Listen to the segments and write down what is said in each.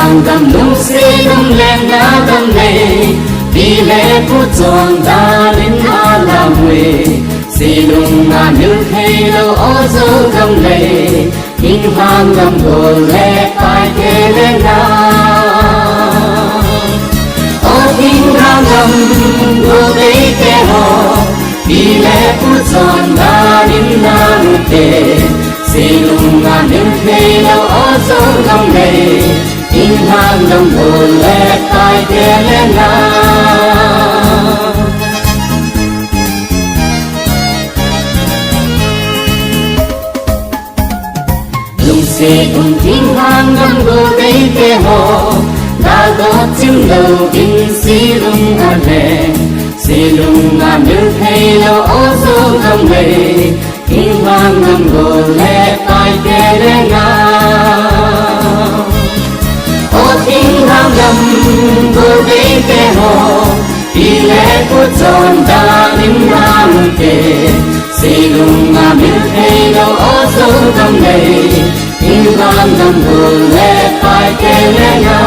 hàng đầm nung xê nung lên na đầm này đi lệ phút tròn ta đến na làm huệ xì lung ngàn nước hay lâu ó dấu đầm này kinh hàng đầm đồ lệ phải kê lên na ó kinh hàng đầm đồ đấy kê họ đi lệ phút tròn ta đến na huệ xì lung ngàn nước hay lâu ó dấu đầm này kinh hàng đầm đồ lệ phải kê lên na sẽ cùng kinh hàng đầm đồ đấy kê họ đã có chim đầu kinh xì lung ngàn lệ xì lung ngàn nước hay lâu ó dấu đầm này kinh hàng đầm đồ lệ phải kê lên na ó kinh hàng đầm đồ đấy kê họ đi lệ của tròn ta đến na một kê xì lung ngàn nước hay lâu ó dấu đầm này kinh hàng đầm đồ lệ phải kê lên na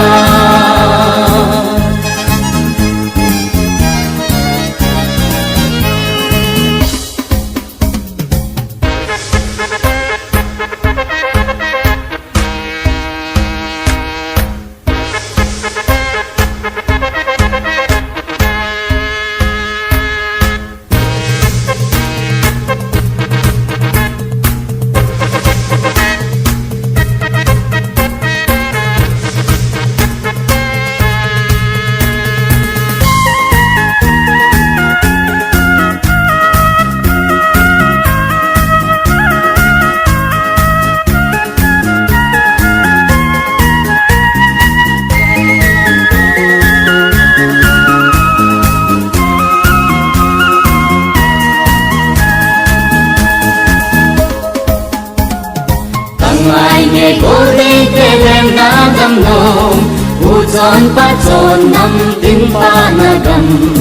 mai nghe cô đi kê lên na đầm nôm u tròn ba tròn năm tiếng ba na đầm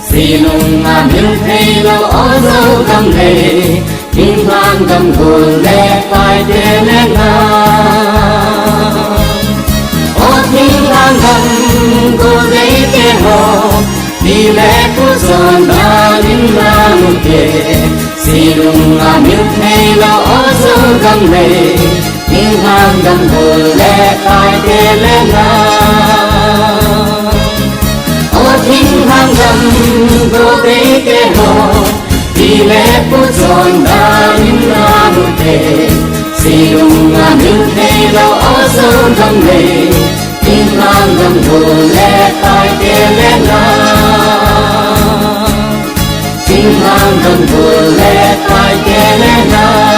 xì lung ngàn nước hay lâu ó dấu đầm này kinh hàng đầm đồ lệ phải kê lên na ó kinh hàng đầm đồ đấy kê họ đi lệ của tròn ta đến na một kê xì lung ngàn nước hay lâu ó dấu đầm này kinh hàng đầm đồ lệ phải kê lên na ó kinh hàng đầm đồ đấy kê họ đi lệ của tròn ta đến na một kê xì lung ngàn nước hay lâu ó dấu đầm này kinh hàng đầm đồ lệ phải kê lên na kinh hàng đầm đồ lệ phải kê lên na